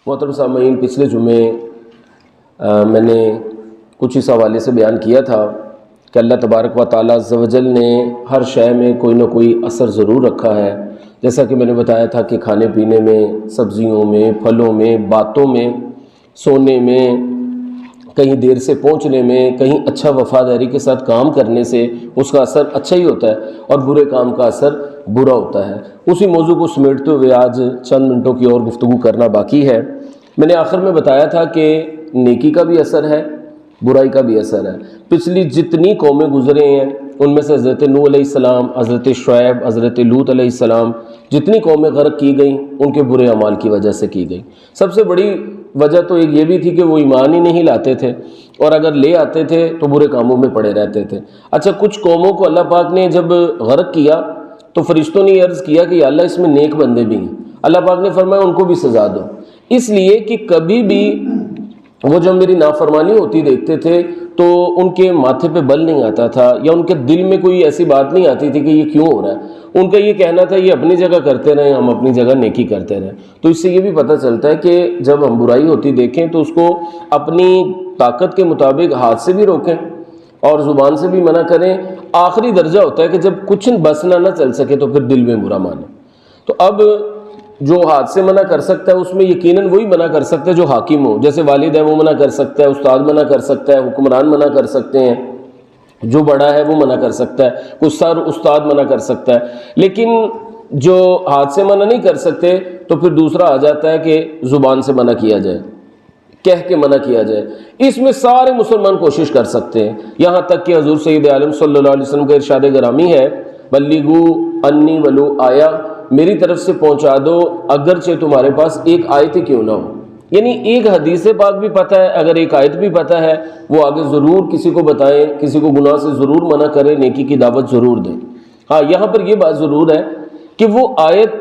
محترم سامعین، پچھلے جمعے میں نے کچھ اس حوالے سے بیان کیا تھا کہ اللہ تبارک و تعالیٰ عز و جل نے ہر شے میں کوئی نہ کوئی اثر ضرور رکھا ہے. جیسا کہ میں نے بتایا تھا کہ کھانے پینے میں، سبزیوں میں، پھلوں میں، باتوں میں، سونے میں، کہیں دیر سے پہنچنے میں، کہیں اچھا وفاداری کے ساتھ کام کرنے سے اس کا اثر اچھا ہی ہوتا ہے اور برے کام کا اثر برا ہوتا ہے. اسی موضوع کو سمیٹتے ہوئے آج چند منٹوں کی اور گفتگو کرنا باقی ہے. میں نے آخر میں بتایا تھا کہ نیکی کا بھی اثر ہے، برائی کا بھی اثر ہے. پچھلی جتنی قومیں گزرے ہیں ان میں سے حضرت نوح علیہ السلام، حضرت شعیب، حضرت لوط علیہ السلام، جتنی قومیں غرق کی گئیں ان کے برے اعمال کی وجہ سے کی گئیں. سب سے بڑی وجہ تو ایک یہ بھی تھی کہ وہ ایمان ہی نہیں لاتے تھے، اور اگر لے آتے تھے تو برے کاموں میں پڑے رہتے تھے. اچھا، کچھ قوموں کو اللہ پاک نے جب غرق کیا تو فرشتوں نے عرض کیا کہ یا اللہ اس میں نیک بندے بھی ہیں. اللہ پاک نے فرمایا ان کو بھی سزا دو، اس لیے کہ کبھی بھی وہ جب میری نافرمانی ہوتی دیکھتے تھے تو ان کے ماتھے پہ بل نہیں آتا تھا، یا ان کے دل میں کوئی ایسی بات نہیں آتی تھی کہ یہ کیوں ہو رہا ہے. ان کا یہ کہنا تھا یہ اپنی جگہ کرتے رہیں، ہم اپنی جگہ نیکی کرتے رہیں. تو اس سے یہ بھی پتہ چلتا ہے کہ جب ہم برائی ہوتی دیکھیں تو اس کو اپنی طاقت کے مطابق ہاتھ سے بھی روکیں اور زبان سے بھی منع کریں. آخری درجہ ہوتا ہے کہ جب کچھ بس نہ چل سکے تو پھر دل میں برا مانیں. تو اب جو ہاتھ سے منع کر سکتا ہے اس میں یقیناً وہی منع کر سکتا ہے جو حاکم ہو. جیسے والد ہے وہ منع کر سکتا ہے، استاد منع کر سکتا ہے، حکمران منع کر سکتے ہیں، جو بڑا ہے وہ منع کر سکتا ہے، کوئی سر استاد منع کر سکتا ہے. لیکن جو ہاتھ سے منع نہیں کر سکتے تو پھر دوسرا آ جاتا ہے کہ زبان سے منع کیا جائے، کہہ کے منع کیا جائے. اس میں سارے مسلمان کوشش کر سکتے ہیں، یہاں تک کہ حضور سید عالم صلی اللہ علیہ وسلم کا ارشاد گرامی ہے بلغوا انی ولو آیا، میری طرف سے پہنچا دو اگرچہ تمہارے پاس ایک آیت ہی کیوں نہ ہو. یعنی ایک حدیث پاک بھی پتہ ہے، اگر ایک آیت بھی پتہ ہے وہ آگے ضرور کسی کو بتائیں، کسی کو گناہ سے ضرور منع کریں، نیکی کی دعوت ضرور دیں. ہاں، یہاں پر یہ بات ضرور ہے کہ وہ آیت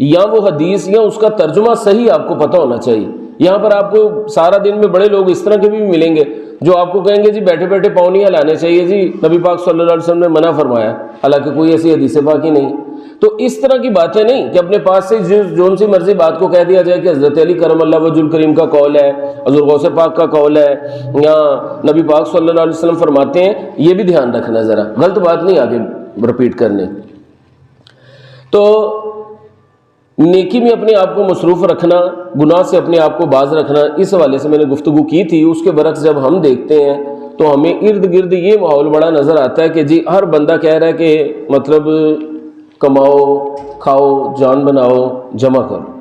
یا وہ حدیث یا اس کا ترجمہ صحیح آپ کو پتہ ہونا چاہیے. یہاں پر آپ کو سارا دن میں بڑے لوگ اس طرح کے بھی ملیں گے جو آپ کو کہیں گے جی بیٹھے بیٹھے پاؤں نہیں ہلانے چاہیے، جی نبی پاک صلی اللہ علیہ وسلم نے منع فرمایا، حالانکہ کوئی ایسی حدیث پاک ہی نہیں. تو اس طرح کی باتیں نہیں کہ اپنے پاس سے جون سی مرضی بات کو کہہ دیا جائے کہ حضرت علی کرم اللہ وجہ الکریم کا قول ہے، حضور غوث پاک کا قول ہے، یا نبی پاک صلی اللہ علیہ وسلم فرماتے ہیں. یہ بھی دھیان رکھنا، ذرا غلط بات نہیں آگے رپیٹ کرنے. تو نیکی میں اپنے آپ کو مصروف رکھنا، گناہ سے اپنے آپ کو باز رکھنا، اس حوالے سے میں نے گفتگو کی تھی. اس کے برعکس جب ہم دیکھتے ہیں تو ہمیں ارد گرد یہ ماحول بڑا نظر آتا ہے کہ جی ہر بندہ کہہ رہا ہے کہ مطلب کماؤ، کھاؤ، جان بناؤ، جمع کرو.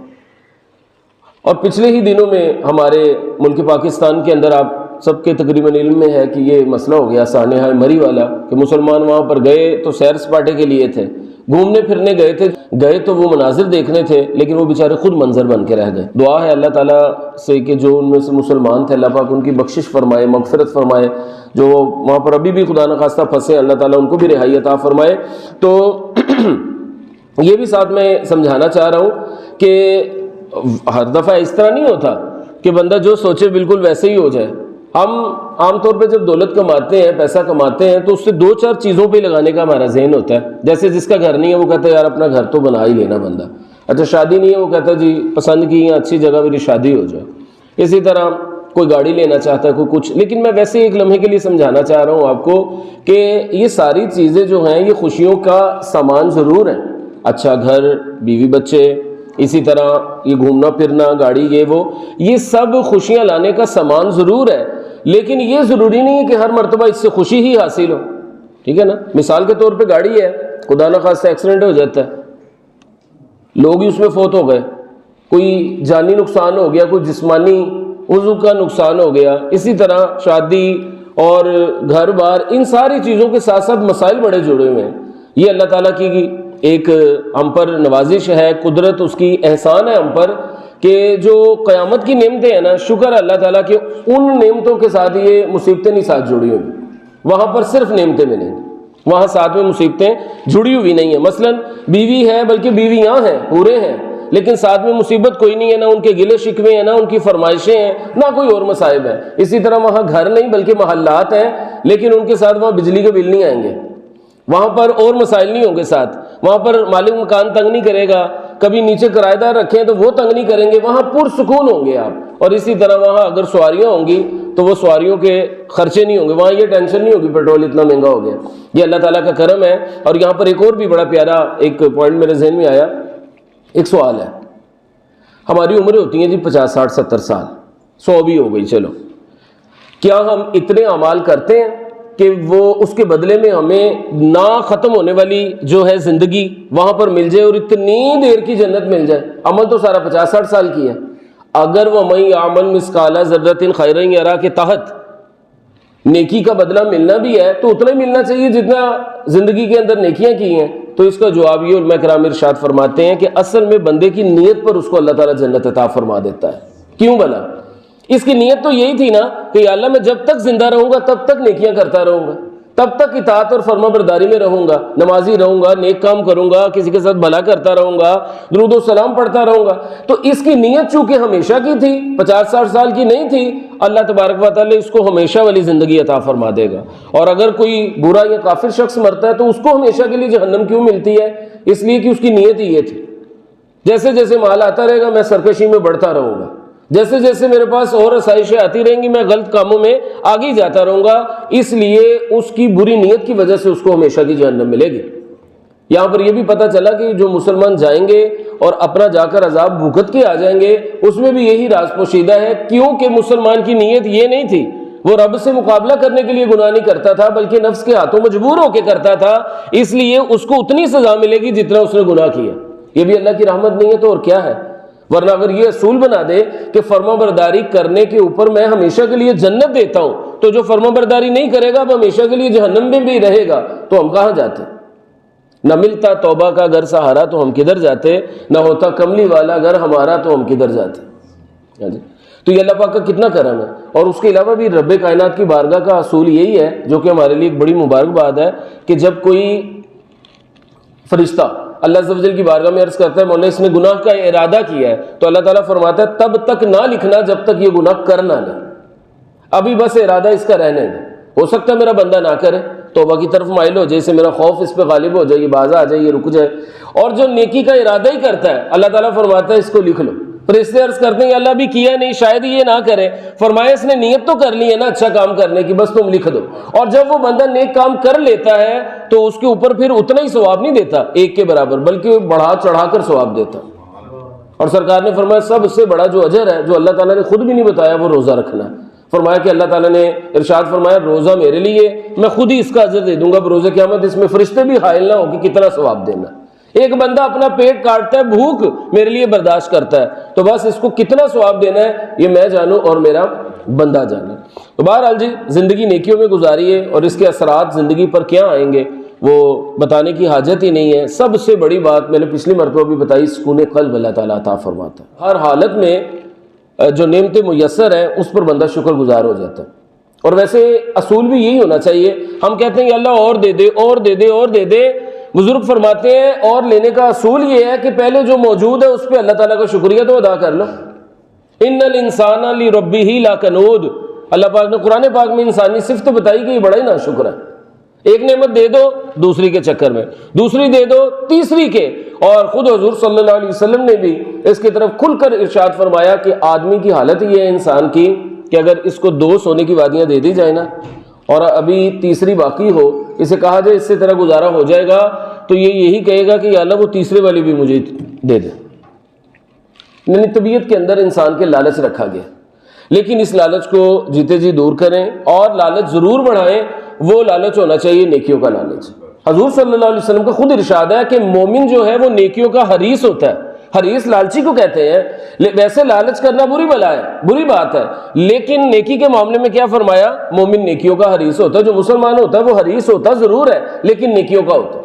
اور پچھلے ہی دنوں میں ہمارے ملک پاکستان کے اندر آپ سب کے تقریباً علم میں ہے کہ یہ مسئلہ ہو گیا سانحہ مری والا، کہ مسلمان وہاں پر گئے تو سیر سپاٹے کے لیے تھے، گھومنے پھرنے گئے تو وہ مناظر دیکھنے تھے، لیکن وہ بیچارے خود منظر بن کے رہ گئے. دعا ہے اللہ تعالیٰ سے کہ جو ان میں سے مسلمان تھے اللہ پاک ان کی بخشش فرمائے، مغفرت فرمائے. جو وہاں پر ابھی بھی خدا نخواستہ پھنسے اللہ تعالیٰ ان کو بھی رہائی عطا فرمائے. تو یہ بھی ساتھ میں سمجھانا چاہ رہا ہوں کہ ہر دفعہ اس طرح نہیں ہوتا کہ بندہ جو سوچے بالکل ویسے ہی ہو جائے. ہم عام طور پہ جب دولت کماتے ہیں، پیسہ کماتے ہیں، تو اس سے دو چار چیزوں پہ لگانے کا ہمارا ذہن ہوتا ہے. جیسے جس کا گھر نہیں ہے وہ کہتا ہے یار اپنا گھر تو بنا ہی لینا بندہ. اچھا، شادی نہیں ہے وہ کہتا ہے جی پسند کی یا اچھی جگہ میری شادی ہو جائے. اسی طرح کوئی گاڑی لینا چاہتا ہے، کوئی کچھ. لیکن میں ویسے ایک لمحے کے لیے سمجھانا چاہ رہا ہوں آپ کو کہ یہ ساری چیزیں جو ہیں یہ خوشیوں کا سامان ضرور ہیں. اچھا گھر، بیوی بچے، اسی طرح یہ گھومنا پھرنا، گاڑی، یہ سب خوشیاں لانے کا سامان ضرور ہے. لیکن یہ ضروری نہیں ہے کہ ہر مرتبہ اس سے خوشی ہی حاصل ہو. ٹھیک ہے نا؟ مثال کے طور پہ گاڑی ہے، خدا نخواستہ ایکسیڈنٹ ہو جاتا ہے، لوگ ہی اس میں فوت ہو گئے، کوئی جانی نقصان ہو گیا، کوئی جسمانی عضو کا نقصان ہو گیا. اسی طرح شادی اور گھر بار، ان ساری چیزوں کے ساتھ ساتھ مسائل بڑے جڑے ہوئے ہیں. یہ اللہ تعالیٰ کی ایک ہم پر نوازش ہے، قدرت اس کی احسان ہے ہم پر کہ جو قیامت کی نعمتیں ہیں نا، شکر ہے اللہ تعالیٰ کہ ان نعمتوں کے ساتھ یہ مصیبتیں نہیں ساتھ جڑی ہوئی. وہاں پر صرف نعمتیں ملیں گی، وہاں ساتھ میں مصیبتیں جڑی ہوئی نہیں ہیں. مثلا بیوی ہے، بلکہ بیویاں ہیں، پورے ہیں، لیکن ساتھ میں مصیبت کوئی نہیں ہے، نہ ان کے گلے شکوے ہیں، نہ ان کی فرمائشیں ہیں، نہ کوئی اور مصائب ہیں. اسی طرح وہاں گھر نہیں بلکہ محلات ہیں، لیکن ان کے ساتھ وہاں بجلی کے بل نہیں آئیں گے، وہاں پر اور مسائل نہیں ہوں گے ساتھ. وہاں پر مالک مکان تنگ نہیں کرے گا کبھی نیچے کرایہ دار رکھے ہیں تو وہ تنگ نہیں کریں گے، وہاں پرسکون ہوں گے آپ. اور اسی طرح وہاں اگر سواریاں ہوں گی تو وہ سواریوں کے خرچے نہیں ہوں گے، وہاں یہ ٹینشن نہیں ہوگی پیٹرول اتنا مہنگا ہو گیا. یہ اللہ تعالیٰ کا کرم ہے. اور یہاں پر ایک اور بھی بڑا پیارا ایک پوائنٹ میرے ذہن میں آیا. ایک سوال ہے، ہماری عمریں ہوتی ہیں جی 50 60 70 سال، 100 بھی ہو گئی، چلو کیا ہم اتنے اعمال کرتے ہیں کہ وہ اس کے بدلے میں ہمیں نہ ختم ہونے والی جو ہے زندگی وہاں پر مل جائے اور اتنی دیر کی جنت مل جائے؟ عمل تو سارا 50 60 سال کی ہے. اگر وَمَن يَعْمَلْ مِثْقَالَ ذَرَّةٍ خَيْرًا يَرَهُ کے تحت نیکی کا بدلہ ملنا بھی ہے تو اتنا ہی ملنا چاہیے جتنا زندگی کے اندر نیکیاں کی ہیں. تو اس کا جواب یہ علماء کرام ارشاد فرماتے ہیں کہ اصل میں بندے کی نیت پر اس کو اللہ تعالیٰ جنت عطا فرما دیتا ہے. کیوں بھلا؟ اس کی نیت تو یہی تھی نا کہ یا اللہ میں جب تک زندہ رہوں گا تب تک نیکیاں کرتا رہوں گا، تب تک اطاعت اور فرما برداری میں رہوں گا، نمازی رہوں گا، نیک کام کروں گا، کسی کے ساتھ بھلا کرتا رہوں گا، درود و سلام پڑھتا رہوں گا. تو اس کی نیت چونکہ ہمیشہ کی تھی، 50 60 سال کی نہیں تھی، اللہ تبارک و تعالی اس کو ہمیشہ والی زندگی عطا فرما دے گا. اور اگر کوئی برا یا کافر شخص مرتا ہے تو اس کو ہمیشہ کے لیے جہنم کیوں ملتی ہے؟ اس لیے کہ اس کی نیت ہی یہ تھی. جیسے جیسے مال آتا رہے گا میں سرکشی میں بڑھتا رہوں گا، جیسے جیسے میرے پاس اور آسائشیں آتی رہیں گی میں غلط کاموں میں آگے جاتا رہوں گا، اس لیے اس کی بری نیت کی وجہ سے اس کو ہمیشہ کی جہنم ملے گی. یہاں پر یہ بھی پتہ چلا کہ جو مسلمان جائیں گے اور اپنا جا کر عذاب بھگت کے آ جائیں گے اس میں بھی یہی راز پوشیدہ ہے، کیونکہ مسلمان کی نیت یہ نہیں تھی، وہ رب سے مقابلہ کرنے کے لیے گناہ نہیں کرتا تھا بلکہ نفس کے ہاتھوں مجبور ہو کے کرتا تھا، اس لیے اس کو اتنی سزا ملے گی جتنا اس نے گناہ کیا. یہ بھی اللہ کی رحمت نہیں ہے تو اور کیا ہے؟ ورنہ اگر یہ اصول بنا دے کہ فرما برداری کرنے کے اوپر میں ہمیشہ کے لیے جنت دیتا ہوں تو جو فرما برداری نہیں کرے گا اب ہمیشہ کے لیے جہنم میں بھی رہے گا، تو ہم کہاں جاتے؟ نہ ملتا توبہ کا گھر سہارا تو ہم کدھر جاتے، نہ ہوتا کملی والا گھر ہمارا تو ہم کدھر جاتے. تو یہ اللہ پاک کا کتنا کرم ہے. اور اس کے علاوہ بھی رب کائنات کی بارگاہ کا اصول یہی ہے جو کہ ہمارے لیے ایک بڑی مبارکباد ہے کہ جب کوئی فرشتہ اللہ عز و جل کی بارگاہ میں عرض کرتا ہے مولا اس نے گناہ کا ارادہ کیا ہے، تو اللہ تعالیٰ فرماتا ہے تب تک نہ لکھنا جب تک یہ گناہ کر نہ لے، ابھی بس ارادہ اس کا رہنے دے، ہو سکتا ہے میرا بندہ نہ کرے، توبہ کی طرف مائل ہو جائے، اسے میرا خوف اس پہ غالب ہو جائے، یہ باز آ جائے، یہ رک جائے. اور جو نیکی کا ارادہ ہی کرتا ہے اللہ تعالیٰ فرماتا ہے اس کو لکھ لو. فرشتے عرض کرتے ہیں اللہ ابھی کیا نہیں شاید یہ نہ کرے، فرمایا اس نے نیت تو کر لی ہے نا اچھا کام کرنے کی، بس تم لکھ دو. اور جب وہ بندہ نیک کام کر لیتا ہے تو اس کے اوپر پھر اتنا ہی ثواب نہیں دیتا ایک کے برابر بلکہ بڑھا چڑھا کر ثواب دیتا. اور سرکار نے فرمایا سب سے بڑا جو اجر ہے جو اللہ تعالیٰ نے خود بھی نہیں بتایا وہ روزہ رکھنا ہے. فرمایا کہ اللہ تعالیٰ نے ارشاد فرمایا روزہ میرے لیے میں خود ہی اس کا اجر دے دوں گا بروز قیامت، اس میں فرشتے بھی حائل نہ ہو کہ کتنا ثواب دینا. ایک بندہ اپنا پیٹ کاٹتا ہے بھوک میرے لیے برداشت کرتا ہے تو بس اس کو کتنا ثواب دینا ہے یہ میں جانوں اور میرا بندہ جانے. تو بہرحال جی زندگی نیکیوں میں گزاری ہے اور اس کے اثرات زندگی پر کیا آئیں گے وہ بتانے کی حاجت ہی نہیں ہے. سب سے بڑی بات میں نے پچھلی مرتبہ بھی بتائی، سکون قلب اللہ تعالیٰ عطا فرماتا ہے. ہر حالت میں جو نعمتیں میسر ہیں اس پر بندہ شکر گزار ہو جاتا ہے. اور ویسے اصول بھی یہی ہونا چاہیے. ہم کہتے ہیں کہ اللہ اور دے دے اور دے دے اور دے دے، بزرگ فرماتے ہیں اور لینے کا اصول یہ ہے کہ پہلے جو موجود ہے اس پہ اللہ تعالیٰ کا شکریہ تو ادا کر لو. ان الانسان لربہ لکنود، اللہ پاک نے قرآن پاک میں انسانی صفت بتائی کہ یہ بڑا ہی ناشکر ہے. ایک نعمت دے دو دوسری کے چکر میں، دوسری دے دو تیسری کے. اور خود حضور صلی اللہ علیہ وسلم نے بھی اس کی طرف کھل کر ارشاد فرمایا کہ آدمی کی حالت یہ ہے انسان کی کہ اگر اس کو 2 سونے کی وادیاں دے دی جائے نا اور ابھی تیسری باقی ہو، اسے کہا جائے اس سے تیرا گزارا ہو جائے گا، تو یہ یہی کہے گا کہ یا اللہ وہ تیسرے والی بھی مجھے دے دے. یعنی طبیعت کے اندر انسان کے لالچ رکھا گیا، لیکن اس لالچ کو جیتے جی دور کریں اور لالچ ضرور بڑھائیں. وہ لالچ ہونا چاہیے نیکیوں کا لالچ. حضور صلی اللہ علیہ وسلم کا خود ارشاد ہے کہ مومن جو ہے وہ نیکیوں کا حریص ہوتا ہے. حریص لالچی کو کہتے ہیں. ویسے لالچ کرنا بری بلا ہے، بری بات ہے، لیکن نیکی کے معاملے میں کیا فرمایا؟ مومن نیکیوں کا حریص ہوتا ہے. جو مسلمان ہوتا ہے وہ حریص ہوتا ضرور ہے لیکن نیکیوں کا ہوتا ہے.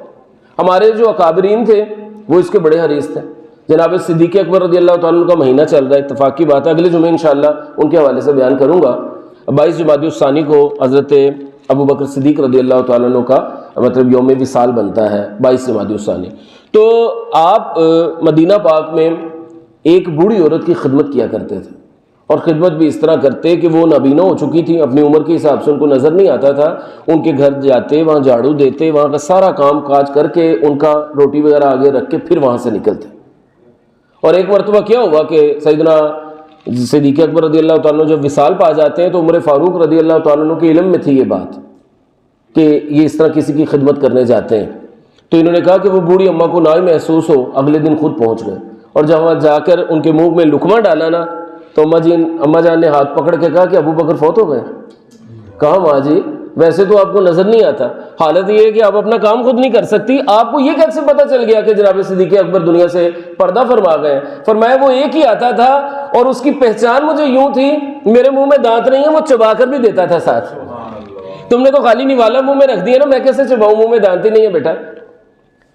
ہمارے جو اکابرین تھے وہ اس کے بڑے حریص تھے. جناب صدیق اکبر رضی اللہ تعالیٰ عنہ کا مہینہ چل رہا ہے، اتفاق کی بات ہے، اگلے جمعے انشاءاللہ ان کے حوالے سے بیان کروں گا. 22 جمادی الثانی کو حضرت ابو بکر صدیق رضی اللہ تعالیٰ عنہ کا مطلب یوم وصال بنتا ہے 22 جمادی الثانی. تو آپ مدینہ پاک میں ایک بوڑھی عورت کی خدمت کیا کرتے تھے اور خدمت بھی اس طرح کرتے کہ وہ نابینا ہو چکی تھی، اپنی عمر کے حساب سے ان کو نظر نہیں آتا تھا. ان کے گھر جاتے، وہاں جھاڑو دیتے، وہاں کا سارا کام کاج کر کے ان کا روٹی وغیرہ آگے رکھ کے پھر وہاں سے نکلتے. اور ایک مرتبہ کیا ہوا کہ سیدنا صدیق اکبر رضی اللہ تعالیٰ عنہ جب وصال پا جاتے ہیں تو عمر فاروق رضی اللہ تعالیٰ عنہ کے علم میں تھی یہ بات کہ یہ اس طرح کسی کی خدمت کرنے جاتے ہیں. تو انہوں نے کہا کہ وہ بوڑھی اماں کو نہ ہی محسوس ہو، اگلے دن خود پہنچ گئے، اور جب وہاں جا کر ان کے منہ میں لقمہ ڈالا نا تو اماں جان نے ہاتھ پکڑ کے کہا کہ ابو بکر فوت ہو گئے. کہا ماں جی ویسے تو آپ کو نظر نہیں آتا، حالت یہ ہے کہ آپ اپنا کام خود نہیں کر سکتی، آپ کو یہ کیسے پتہ چل گیا کہ جناب صدیق اکبر دنیا سے پردہ فرما گئے؟ فرمایا وہ ایک ہی آتا تھا اور اس کی پہچان مجھے یوں تھی، میرے منہ میں دانت نہیں ہے، وہ چبا کر بھی دیتا تھا ساتھ. تم نے تو خالی نوالا منہ میں رکھ دیا نا، میں کیسے چباؤں، منہ میں دانت ہی نہیں ہے بیٹا.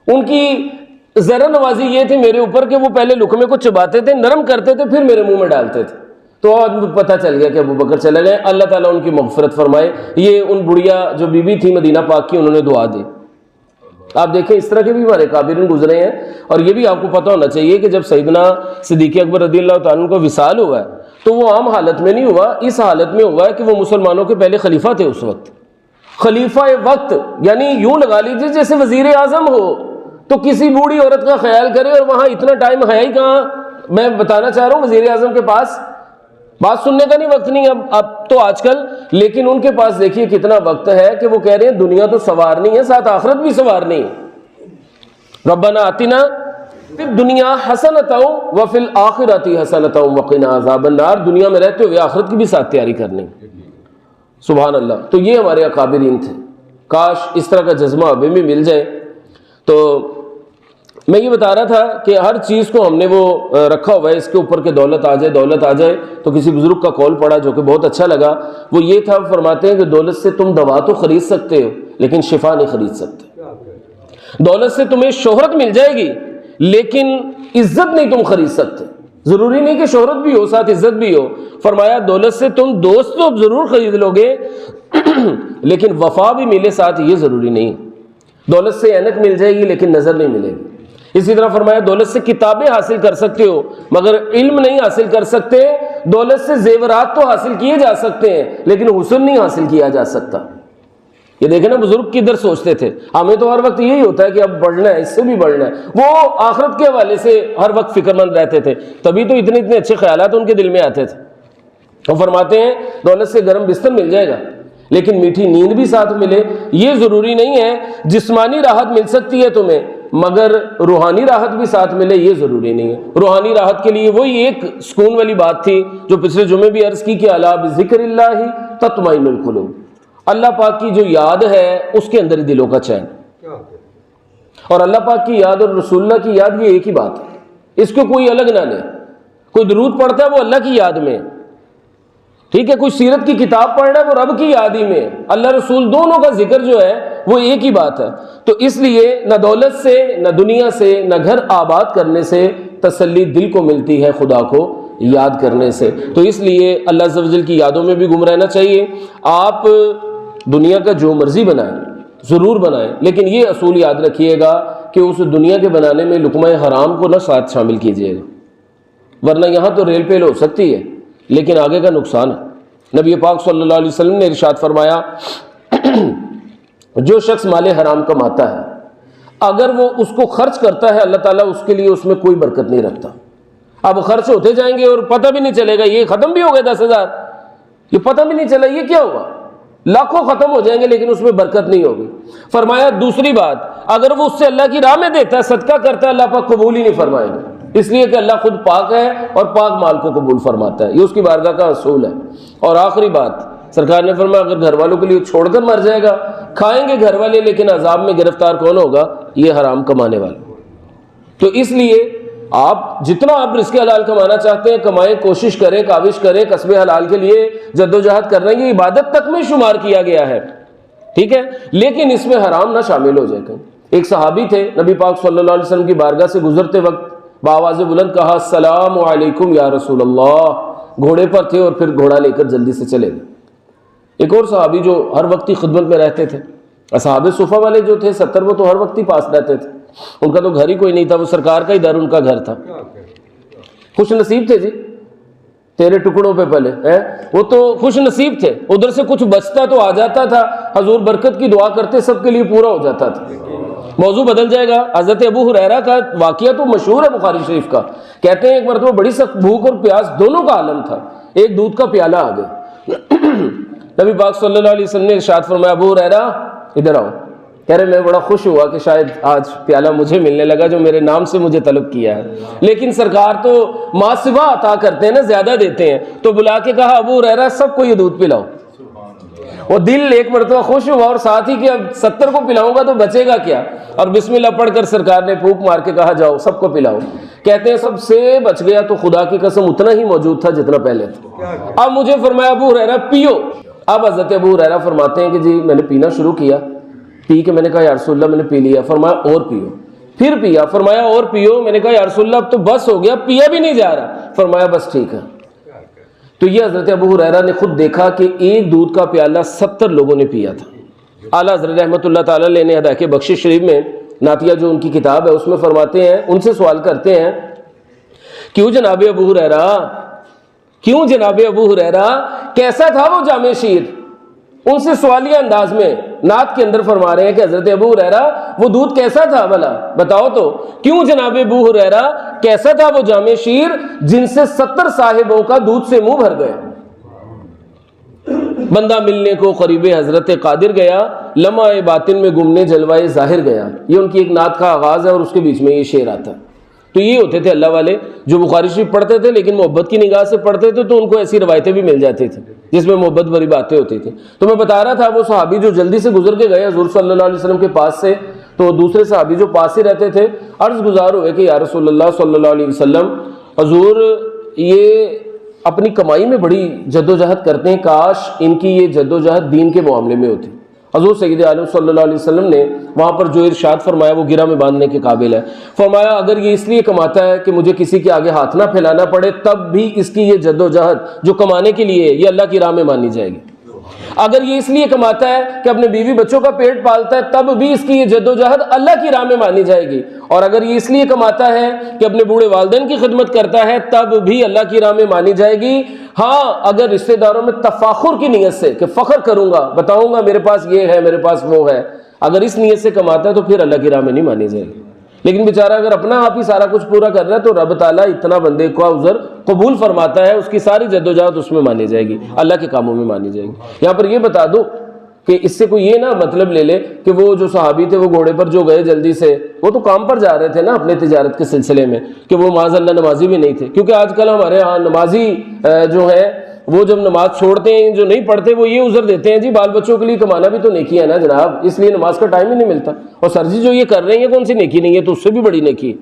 ان کی ذرا نوازی یہ تھی میرے اوپر کہ وہ پہلے لقمے کو چباتے تھے، نرم کرتے تھے، پھر میرے منہ میں ڈالتے تھے. تو پتہ چل گیا کہ ابو بکر چلے گئے. اللہ تعالیٰ ان کی مغفرت فرمائے. یہ ان بڑھیا جو بی بی تھی مدینہ پاک کی، انہوں نے دعا دی. آپ دیکھیں اس طرح کے بھی ہمارے کابرین گزرے ہیں. اور یہ بھی آپ کو پتہ ہونا چاہیے کہ جب سیدنا صدیق اکبر رضی اللہ تعالیٰ عنہ کا وصال ہوا ہے تو وہ عام حالت میں نہیں ہوا، اس حالت میں ہوا ہے کہ وہ مسلمانوں کے پہلے خلیفہ تھے. اس وقت خلیفہ وقت یعنی یوں لگا لیجیے جیسے وزیر اعظم ہو، تو کسی بوڑھی عورت کا خیال کرے، اور وہاں اتنا ٹائم ہے ہی کہاں. میں بتانا چاہ رہا ہوں وزیر اعظم کے پاس بات سننے کا نہیں وقت نہیں اب تو آج کل، لیکن ان کے پاس دیکھیے کتنا وقت ہے کہ وہ کہہ رہے ہیں دنیا تو سوارنی ہے، ساتھ آخرت بھی سوارنی ہے. ربنا آتنا فی الدنیا حسنۃ وفی الآخرۃ حسنۃ وقنا عذاب النار. دنیا میں رہتے ہوئے آخرت کی بھی ساتھ تیاری کرنی. سبحان اللہ. تو یہ ہمارے اکابرین تھے. کاش اس طرح کا جذبہ ہمیں بھی مل جائے. تو میں یہ بتا رہا تھا کہ ہر چیز کو ہم نے وہ رکھا ہوا ہے اس کے اوپر کہ دولت آ جائے دولت آ جائے. تو کسی بزرگ کا قول پڑھا جو کہ بہت اچھا لگا. وہ یہ تھا، فرماتے ہیں کہ دولت سے تم دوا تو خرید سکتے ہو لیکن شفا نہیں خرید سکتے. دولت سے تمہیں شہرت مل جائے گی لیکن عزت نہیں تم خرید سکتے. ضروری نہیں کہ شہرت بھی ہو ساتھ عزت بھی ہو. فرمایا دولت سے تم دوست تو ضرور خرید لو گے لیکن وفا بھی ملے ساتھ یہ ضروری نہیں. دولت سے اینک مل جائے گی لیکن نظر نہیں ملے گی. اسی طرح فرمایا دولت سے کتابیں حاصل کر سکتے ہو مگر علم نہیں حاصل کر سکتے. دولت سے زیورات تو حاصل کیے جا سکتے ہیں لیکن حسن نہیں حاصل کیا جا سکتا. یہ دیکھیں نا بزرگ کدھر سوچتے تھے. ہمیں تو ہر وقت یہی ہوتا ہے کہ اب بڑھنا ہے، اس سے بھی بڑھنا ہے. وہ آخرت کے حوالے سے ہر وقت فکر مند رہتے تھے، تبھی تو اتنے اچھے خیالات ان کے دل میں آتے تھے. وہ فرماتے ہیں دولت سے گرم بستر مل جائے گا لیکن میٹھی نیند بھی ساتھ ملے یہ ضروری نہیں ہے. جسمانی راحت مل سکتی ہے تمہیں مگر روحانی راحت بھی ساتھ ملے یہ ضروری نہیں ہے. روحانی راحت کے لیے وہی ایک سکون والی بات تھی جو پچھلے جمعے بھی عرض کی کہ الا بذکر اللہ تطمئن القلوب. اللہ پاک کی جو یاد ہے اس کے اندر ہی دلوں کا چین. اور اللہ پاک کی یاد اور رسول اللہ کی یاد یہ ایک ہی بات ہے، اس کو کوئی الگ نہ لے. کوئی درود پڑھتا ہے وہ اللہ کی یاد میں، ٹھیک ہے. کوئی سیرت کی کتاب پڑھ رہا ہے وہ رب کی یاد ہی میں. اللہ رسول دونوں کا ذکر جو ہے وہ ایک ہی بات ہے. تو اس لیے نہ دولت سے نہ دنیا سے نہ گھر آباد کرنے سے تسلی دل کو ملتی ہے خدا کو یاد کرنے سے. تو اس لیے اللہ عز و جل کی یادوں میں بھی گم رہنا چاہیے. آپ دنیا کا جو مرضی بنائیں ضرور بنائیں لیکن یہ اصول یاد رکھیے گا کہ اس دنیا کے بنانے میں لقمہ حرام کو نہ ساتھ شامل کیجیے گا، ورنہ یہاں تو ریل پیل ہو سکتی ہے لیکن آگے کا نقصان ہے. نبی پاک صلی اللہ علیہ وسلم نے ارشاد فرمایا جو شخص مال حرام کماتا ہے اگر وہ اس کو خرچ کرتا ہے اللہ تعالیٰ اس کے لیے اس میں کوئی برکت نہیں رکھتا. اب خرچ ہوتے جائیں گے اور پتہ بھی نہیں چلے گا یہ ختم بھی ہو گئے 10,000، یہ پتہ بھی نہیں چلا یہ کیا ہوا. لاکھوں ختم ہو جائیں گے لیکن اس میں برکت نہیں ہوگی. فرمایا دوسری بات اگر وہ اس سے اللہ کی راہ میں دیتا ہے صدقہ کرتا ہے اللہ پاک قبول ہی نہیں فرمائے گا، اس لیے کہ اللہ خود پاک ہے اور پاک مال کو قبول فرماتا ہے. یہ اس کی بارگاہ کا اصول ہے. اور آخری بات سرکار نے فرمایا اگر گھر والوں کے لیے چھوڑ کر مر جائے گا، کھائیں گے گھر والے لیکن عذاب میں گرفتار کون ہوگا؟ یہ حرام کمانے والے. تو اس لیے آپ جتنا آپ رزق حلال کمانا چاہتے ہیں کمائیں، کوشش کریں، کاوش کریں، کسب حلال کے لیے جدوجہد کر رہے ہیں. یہ عبادت تک میں شمار کیا گیا ہے، ٹھیک ہے، لیکن اس میں حرام نہ شامل ہو جائے. ایک صحابی تھے نبی پاک صلی اللہ علیہ وسلم کی بارگاہ سے گزرتے وقت بآواز بلند کہا السلام علیکم یا رسول اللہ. گھوڑے پر تھے اور پھر گھوڑا لے کر جلدی سے چلے گئے. ایک اور صحابی جو ہر وقت کی خدمت میں رہتے تھے، اصحاب صفہ والے جو تھے 70 وہ تو ہر وقت ہی پاس رہتے تھے، ان کا تو گھر ہی کوئی نہیں تھا، وہ سرکار کا ہی در ان کا گھر تھا. خوش نصیب تھے جی، تیرے ٹکڑوں پہ پلے ہیں، وہ تو خوش نصیب تھے. ادھر سے کچھ بچتا تو آ جاتا تھا، حضور برکت کی دعا کرتے سب کے لیے پورا ہو جاتا تھا. موضوع بدل جائے گا. حضرت ابو ہریرہ کا واقعہ تو مشہور ہے بخاری شریف کا. کہتے ہیں ایک مرتبہ بڑی سخت بھوک اور پیاس دونوں کا عالم تھا. ایک دودھ کا پیالہ آ گیا. نبی پاک صلی اللہ علیہ وسلم نے ارشاد فرمایا ابو ہریرہ ادھر آؤ. کہہ رہے میں بڑا خوش ہوا کہ شاید آج پیالہ مجھے ملنے لگا جو میرے نام سے مجھے طلب کیا ہے. لیکن سرکار تو ما سوا عطا کرتے ہیں نا, زیادہ دیتے ہیں. تو بلا کے کہا ابو ہریرہ سب کو یہ دودھ پلاؤ. وہ دل ایک مرتبہ خوش ہوا اور ساتھ ہی کہ اب 70 کو پلاؤں گا تو بچے گا کیا, اور بسم اللہ پڑھ کر سرکار نے پھونک مار کے کہا جاؤ سب کو پلاؤ. کہتے ہیں سب سے بچ گیا تو خدا کی قسم اتنا ہی موجود تھا جتنا پہلے تھا. اب مجھے فرمایا ابو ہریرہ پیو. اب حضرت ابو ہریرہ فرماتے ہیں کہ جی میں نے پینا شروع کیا, پی کے میں نے کہا یا رسول اللہ میں نے پی لیا. فرمایا اور پیو. پھر پیا. فرمایا اور پیو. میں نے کہا یا رسول اللہ اب تو بس ہو گیا, پیا بھی نہیں جا رہا. فرمایا بس ٹھیک ہے. تو یہ حضرت ابو ہریرہ نے خود دیکھا کہ ایک دودھ کا پیالہ 70 لوگوں نے پیا تھا. اعلیٰ حضرت رحمۃ اللہ تعالیٰ علیہ نے ہدایت بخشش شریف میں نعتیہ جو ان کی کتاب ہے اس میں فرماتے ہیں, ان سے سوال کرتے ہیں کیوں جناب ابو ہریرہ, کیوں جناب ابو ہریرہ کیسا تھا وہ جامع شیر. ان سے سوالیہ انداز میں نعت کے اندر فرما رہے ہیں کہ حضرت ابو ہریرہ وہ دودھ کیسا تھا بھلا بتاؤ تو. کیوں جناب ابو ہریرہ کیسا تھا وہ جامع شیر جن سے 70 صاحبوں کا دودھ سے منہ بھر گئے. بندہ ملنے کو قریب حضرت قادر گیا, لمحہ باطن میں گمنے جلوائے ظاہر گیا. یہ ان کی ایک نعت کا آغاز ہے اور اس کے بیچ میں یہ شعر آتا ہے. تو یہ ہوتے تھے اللہ والے جو بخاری شریف پڑھتے تھے لیکن محبت کی نگاہ سے پڑھتے تھے, تو ان کو ایسی روایتیں بھی مل جاتی تھی جس میں محبت بھری باتیں ہوتی تھی. تو میں بتا رہا تھا وہ صحابی جو جلدی سے گزر کے گئے حضور صلی اللہ علیہ وسلم کے پاس سے, تو دوسرے صحابی جو پاس ہی رہتے تھے عرض گزار ہوئے کہ یا رسول اللہ صلی اللہ علیہ وسلم حضور یہ اپنی کمائی میں بڑی جدوجہد کرتے ہیں, کاش ان کی یہ جدوجہد دین کے معاملے میں ہوتی. حضور سید عالم صلی اللہ علیہ وسلم نے وہاں پر جو ارشاد فرمایا وہ گرہ میں باندھنے کے قابل ہے. فرمایا اگر یہ اس لیے کماتا ہے کہ مجھے کسی کے آگے ہاتھ نہ پھیلانا پڑے تب بھی اس کی یہ جدوجہد جو کمانے کے لیے یہ اللہ کی راہ میں مانی جائے گی. اگر یہ اس لیے کماتا ہے کہ اپنے بیوی بچوں کا پیٹ پالتا ہے تب بھی اس کی یہ جدوجہد اللہ کی راہ میں مانی جائے گی. اور اگر یہ اس لیے کماتا ہے کہ اپنے بوڑھے والدین کی خدمت کرتا ہے تب بھی اللہ کی راہ میں مانی جائے گی. ہاں اگر رشتہ داروں میں تفاخر کی نیت سے کہ فخر کروں گا, بتاؤں گا میرے پاس یہ ہے میرے پاس وہ ہے, اگر اس نیت سے کماتا ہے تو پھر اللہ کی راہ میں نہیں مانی جائے گی. لیکن بیچارہ اگر اپنا آپ ہی سارا کچھ پورا کر رہا ہے تو رب تعالیٰ اتنا بندے کو عذر قبول فرماتا ہے, اس کی ساری جدوجہد اس میں مانی جائے گی, اللہ کے کاموں میں مانی جائے گی. یہاں پر یہ بتا دو کہ اس سے کوئی یہ نہ مطلب لے لے کہ وہ جو صحابی تھے وہ گھوڑے پر جو گئے جلدی سے, وہ تو کام پر جا رہے تھے نا اپنے تجارت کے سلسلے میں, کہ وہ معاذ اللہ نمازی بھی نہیں تھے. کیونکہ آج کل ہمارے ہاں نمازی جو ہے وہ جب نماز چھوڑتے ہیں, جو نہیں پڑھتے وہ یہ عذر دیتے ہیں جی بال بچوں کے لیے کمانا بھی تو نیکی ہے نا جناب, اس لیے نماز کا ٹائم ہی نہیں ملتا. اور سر جی جو یہ کر رہے ہیں کون سی نیکی نہیں ہے, تو اس سے بھی بڑی نیکی.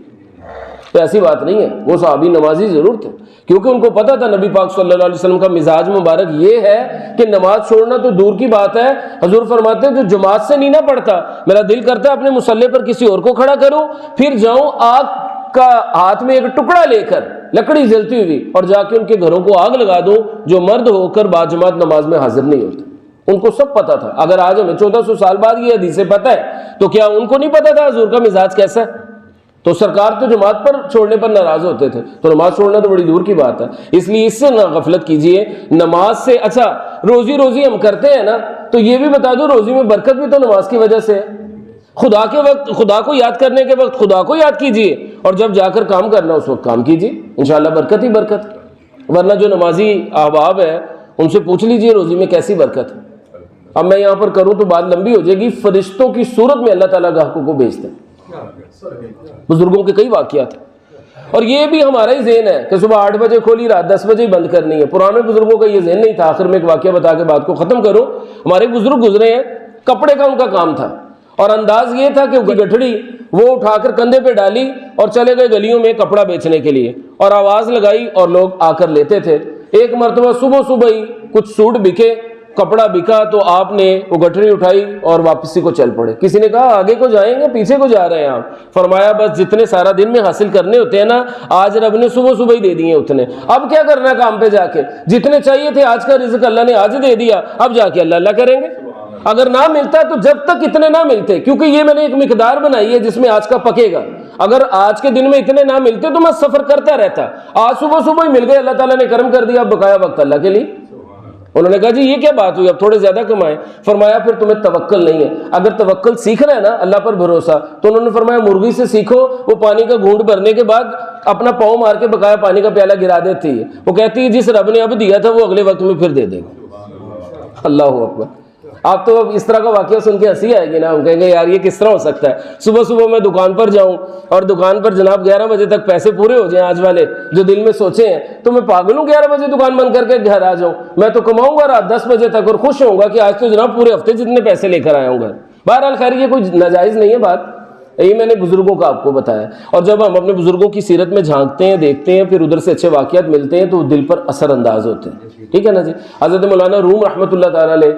تو ایسی بات نہیں ہے, وہ صحابی نمازی ضرور تھے کیونکہ ان کو پتا تھا نبی پاک صلی اللہ علیہ وسلم کا مزاج مبارک یہ ہے کہ نماز چھوڑنا تو دور کی بات ہے. حضور فرماتے ہیں جو جماعت سے نہیں نہ پڑھتا میرا دل کرتا ہے اپنے مصلی پر کسی اور کو کھڑا کروں, پھر جاؤں آگ کا ہاتھ میں ایک ٹکڑا لے کر لکڑی جلتی ہوئی اور جا کے ان کے گھروں کو آگ لگا دوں جو مرد ہو کر باجماعت نماز میں حاضر نہیں ہوتے. ان کو سب پتا تھا. اگر آج ہمیں 1400 سال بعد یہ حدیثیں پتہ ہے تو کیا ان کو نہیں پتا تھا حضور کا مزاج کیسا ہے؟ تو سرکار تو جماعت پر چھوڑنے پر ناراض ہوتے تھے, تو نماز چھوڑنا تو بڑی دور کی بات ہے. اس لیے اس سے نہ غفلت کیجئے نماز سے. اچھا روزی ہم کرتے ہیں نا, تو یہ بھی بتا دو روزی میں برکت بھی تو نماز کی وجہ سے ہے. خدا کے وقت خدا کو یاد کرنے کے وقت خدا کو یاد کیجئے, اور جب جا کر کام کرنا اس وقت کام کیجئے, انشاءاللہ برکت ہی برکت. ورنہ جو نمازی احباب ہے ان سے پوچھ لیجئے روزی میں کیسی برکت ہے. اب میں یہاں پر کروں تو بات لمبی ہو جائے گی. فرشتوں کی صورت میں اللہ تعالیٰ گاہکوں کو بھیجتے ہیں. بزرگوں کے کئی واقعات ہیں, اور یہ بھی ہمارا ہی ذہن ہے کہ صبح 8 بجے کھولی رات 10 بجے ہی بند کرنی ہے. پرانے بزرگوں کا یہ ذہن نہیں تھا. آخر میں ایک واقعہ بتا کے بات کو ختم کروں. ہمارے بزرگ گزرے ہیں, کپڑے کا ان کا کام تھا, اور انداز یہ تھا کہ گٹھڑی وہ اٹھا کر کندھے پہ ڈالی اور چلے گئے گلیوں میں کپڑا بیچنے کے لیے, اور آواز لگائی اور لوگ آ کر لیتے تھے. ایک مرتبہ صبح ہی کچھ سوٹ بکے, کپڑا بکا, تو آپ نے وہ گٹھڑی اٹھائی اور واپسی کو چل پڑے. کسی نے کہا آگے کو جائیں گے پیچھے کو جا رہے ہیں آپ؟ فرمایا بس جتنے سارا دن میں حاصل کرنے ہوتے ہیں نا آج رب نے صبح ہی دے دیے اتنے, اب کیا کرنا ہے کام پہ جا کے؟ جتنے چاہیے تھے آج کا رزق اللہ نے آج دے دیا, اب جا کے اللہ کریں گے. اگر نہ ملتا تو جب تک اتنے نہ ملتے, کیونکہ یہ میں نے ایک مقدار بنائی ہے جس میں آج کا پکے گا. اگر آج کے دن میں اتنے نہ ملتے تو میں سفر کرتا رہتا. آج صبح ہی مل گئے, اللہ تعالیٰ نے کرم کر دیا, اب بقایا وقت اللہ کے لیے. انہوں نے کہا جی یہ کیا بات ہوئی، اب تھوڑے زیادہ کمائیں. فرمایا پھر تمہیں توکل نہیں ہے. اگر توکل سیکھنا ہے نا، اللہ پر بھروسہ، تو انہوں نے فرمایا مرغی سے سیکھو. وہ پانی کا گھونٹ بھرنے کے بعد اپنا پاؤں مار کے بقایا پانی کا پیالہ گرا دیتی ہے. وہ کہتی ہے جس رب نے اب دیا تھا وہ اگلے وقت میں پھر دے دے گا. اللہ اکبر. آپ تو اب اس طرح کا واقعہ سن کے ہنسی آئے گی نا، ہم کہیں گے یار یہ کس طرح ہو سکتا ہے. صبح صبح میں دکان پر جاؤں اور دکان پر جناب 11 بجے تک پیسے پورے ہو جائیں آج والے جو دل میں سوچے ہیں، تو میں پاگل ہوں 11 بجے دکان بند کر کے گھر آ جاؤں. میں تو کماؤں گا رات 10 بجے تک اور خوش ہوں گا کہ آج تو جناب پورے ہفتے جتنے پیسے لے کر آیا ہوں گھر. بہرحال خیر یہ کوئی ناجائز نہیں ہے بات، یہی میں نے بزرگوں کا آپ کو بتایا. اور جب ہم اپنے بزرگوں کی سیرت میں جھانکتے ہیں، دیکھتے ہیں، پھر ادھر سے اچھے واقعات ملتے ہیں تو دل پر اثر انداز ہوتے ہیں. ٹھیک ہے نا جی. حضرت مولانا روم رحمۃ اللہ تعالیٰ علیہ،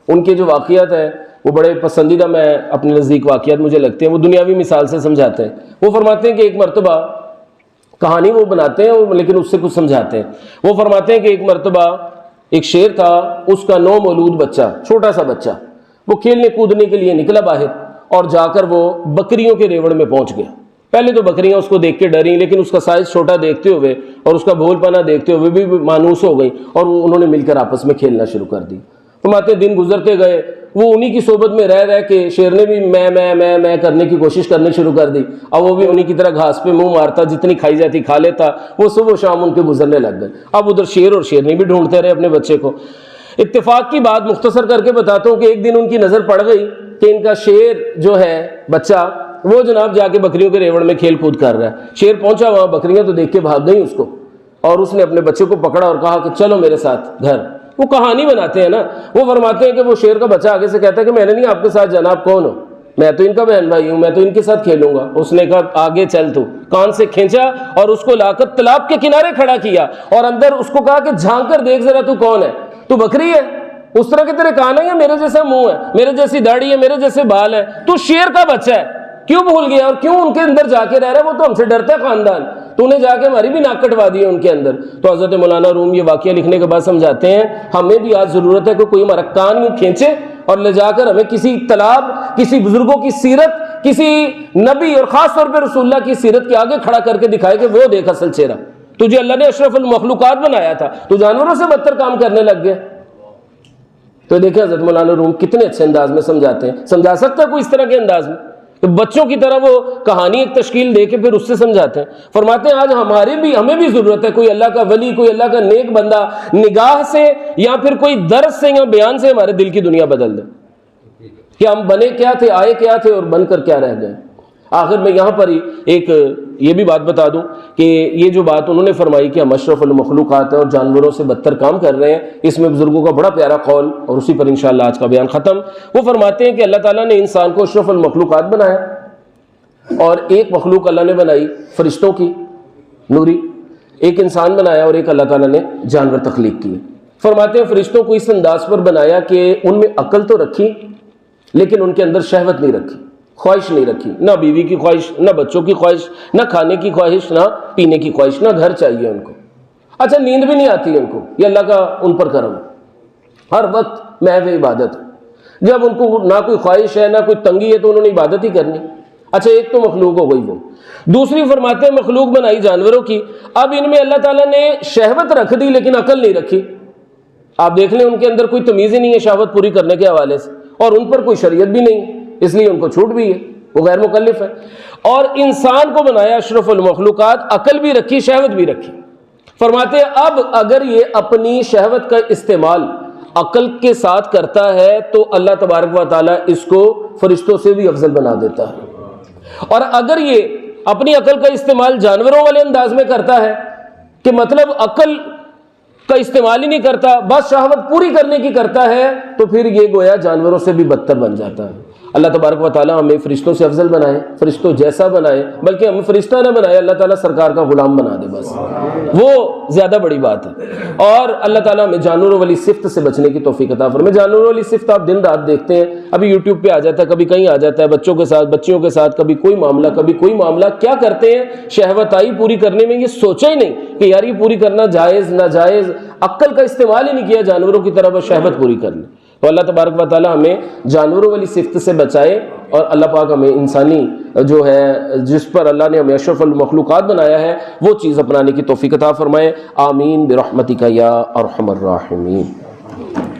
ان کے جو واقعات ہیں وہ بڑے پسندیدہ میں اپنے نزدیک واقعات مجھے لگتے ہیں. وہ دنیاوی مثال سے سمجھاتے ہیں. وہ فرماتے ہیں کہ ایک مرتبہ کہانی وہ بناتے ہیں لیکن اس سے کچھ سمجھاتے ہیں. وہ فرماتے ہیں کہ ایک مرتبہ ایک شیر تھا، اس کا 9 مولود بچہ، چھوٹا سا بچہ، وہ کھیلنے کودنے کے لیے نکلا باہر اور جا کر وہ بکریوں کے ریوڑ میں پہنچ گیا. پہلے تو بکریاں اس کو دیکھ کے ڈریں، لیکن اس کا سائز چھوٹا دیکھتے ہوئے اور اس کا بھول پنا دیکھتے ہوئے بھی مانوس ہو گئی اور انہوں نے مل کر آپس میں کھیلنا شروع کر دی. فرماتے دن گزرتے گئے، وہ انہی کی صحبت میں رہ کے شیر نے بھی میں کرنے کی کوشش کرنی شروع کر دی. اب وہ بھی انہی کی طرح گھاس پہ منہ مارتا، جتنی کھائی جاتی کھا لیتا. وہ صبح و شام ان کے گزرنے لگ گئے. اب ادھر شیر اور شیرنی بھی ڈھونڈتے رہے اپنے بچے کو. اتفاق کی بات مختصر کر کے بتاتا ہوں کہ ایک دن ان کی نظر پڑ گئی کہ ان کا شیر جو ہے بچہ، وہ جناب جا کے بکریوں کے ریوڑ میں کھیل کود کر رہا ہے. شیر پہنچا وہاں، بکریاں تو دیکھ کے بھاگ گئیں اس کو، اور اس نے اپنے بچے کو پکڑا اور کہا کہ چلو میرے ساتھ گھر. وہ کہانی بناتے ہیں نا. وہ فرماتے ہیں کہ وہ شیر کا بچہ آگے سے کہتا ہے کہ میں نے نہیں آپ کے ساتھ جانا، آپ کون ہو؟ میں تو ان کا بہن بھائی ہوں، میں تو ان کے ساتھ کھیلوں گا. اس نے کہا آگے چل. تو کان سے کھینچا اور اس کو لا کر تالاب کے کنارے کھڑا کیا اور اندر اس کو کہا کہ جھانک کر دیکھ ذرا تو کون ہے؟ تو بکری ہے؟ اس طرح کے تیرے کان ہیں یا میرے جیسا منہ ہے، میرے جیسی داڑھی ہے، میرے جیسے بال ہے؟ تو شیر کا بچہ ہے، کیوں بھول گیا اور کیوں ان کے اندر جا کے رہ رہا ہے؟ وہ تو ہم سے ڈرتا ہے خاندان، تو نے جا کے ہماری بھی ناک کٹوا دی ہے ان کے اندر. تو حضرت مولانا روم یہ واقعہ لکھنے کے بعد سمجھاتے ہیں ہمیں بھی آج ضرورت ہے کہ کوئی ہمارا کان یوں کھینچے اور لے جا کر ہمیں کسی تالاب، کسی بزرگوں کی سیرت، کسی نبی اور خاص طور پہ رسول اللہ کی سیرت کے آگے کھڑا کر کے دکھائے کہ وہ دیکھ اصل چہرہ. تجھے اللہ نے اشرف المخلوقات بنایا تھا، تو جانوروں سے بدتر کام کرنے لگ گیا. تو دیکھیں حضرت مولانا روم کتنے اچھے انداز میں سمجھاتے ہیں. سمجھا سکتا ہے کوئی اس طرح کے انداز میں؟ تو بچوں کی طرح وہ کہانی ایک تشکیل دے کے پھر اس سے سمجھاتے ہیں. فرماتے ہیں آج ہمیں بھی ضرورت ہے کوئی اللہ کا ولی، کوئی اللہ کا نیک بندہ نگاہ سے یا پھر کوئی درس سے یا بیان سے ہمارے دل کی دنیا بدل دے کہ ہم بنے کیا تھے، آئے کیا تھے اور بن کر کیا رہ گئے. آخر میں یہاں پر ہی ایک یہ بھی بات بتا دوں کہ یہ جو بات انہوں نے فرمائی کہ ہم اشرف المخلوقات ہیں اور جانوروں سے بدتر کام کر رہے ہیں، اس میں بزرگوں کا بڑا پیارا قول، اور اسی پر انشاءاللہ آج کا بیان ختم. وہ فرماتے ہیں کہ اللہ تعالیٰ نے انسان کو اشرف المخلوقات بنایا اور ایک مخلوق اللہ نے بنائی فرشتوں کی نوری، ایک انسان بنایا اور ایک اللہ تعالیٰ نے جانور تخلیق کیے. فرماتے ہیں فرشتوں کو اس انداز پر بنایا کہ ان میں عقل تو رکھی لیکن ان کے اندر شہوت نہیں رکھی، خواہش نہیں رکھی، نہ بیوی کی خواہش، نہ بچوں کی خواہش، نہ کھانے کی خواہش، نہ پینے کی خواہش، نہ گھر چاہیے ان کو. اچھا نیند بھی نہیں آتی ان کو، یہ اللہ کا ان پر کرم، ہر وقت محو عبادت. جب ان کو نہ کوئی خواہش ہے نہ کوئی تنگی ہے تو انہوں نے عبادت ہی کرنی. اچھا ایک تو مخلوق ہو گئی وہ. دوسری فرماتے ہیں مخلوق بنائی جانوروں کی. اب ان میں اللہ تعالیٰ نے شہوت رکھ دی لیکن عقل نہیں رکھی. آپ دیکھ لیں ان کے اندر کوئی تمیز ہی نہیں ہے شہوت پوری کرنے کے حوالے سے، اور ان پر کوئی شریعت بھی نہیں، اس لیے ان کو چھوٹ بھی ہے، وہ غیر مکلف ہے. اور انسان کو بنایا اشرف المخلوقات، عقل بھی رکھی شہوت بھی رکھی. فرماتے ہیں اب اگر یہ اپنی شہوت کا استعمال عقل کے ساتھ کرتا ہے تو اللہ تبارک و تعالیٰ اس کو فرشتوں سے بھی افضل بنا دیتا ہے. اور اگر یہ اپنی عقل کا استعمال جانوروں والے انداز میں کرتا ہے کہ مطلب عقل کا استعمال ہی نہیں کرتا، بس شہوت پوری کرنے کی کرتا ہے، تو پھر یہ گویا جانوروں سے بھی بدتر بن جاتا ہے. اللہ تبارک و تعالیٰ ہمیں فرشتوں سے افضل بنائے، فرشتوں جیسا بنائے، بلکہ ہمیں فرشتہ نہ بنائے، اللہ تعالیٰ سرکار کا غلام بنا دے، بس وہ زیادہ بڑی بات ہے. اور اللہ تعالیٰ ہمیں جانوروں والی صفت سے بچنے کی توفیق عطا فرمائے. جانوروں والی صفت آپ دن رات دیکھتے ہیں، ابھی یوٹیوب پہ آ جاتا ہے، کبھی کہیں آ جاتا ہے، بچوں کے ساتھ بچیوں کے ساتھ کبھی کوئی معاملہ کبھی کوئی معاملہ. کیا کرتے ہیں؟ شہوت آئی پوری کرنے میں، یہ سوچا ہی نہیں کہ یار یہ پوری کرنا جائز ناجائز، عقل کا استعمال ہی نہیں کیا جانوروں کی طرح، بس شہوت پوری کرنی. تو اللہ تبارک و تعالیٰ ہمیں جانوروں والی صفت سے بچائے، اور اللہ پاک ہمیں انسانی جو ہے جس پر اللہ نے ہمیں اشرف المخلوقات بنایا ہے وہ چیز اپنانے کی توفیق عطا فرمائے. آمین برحمتک یا ارحم الراحمین. اللہ۔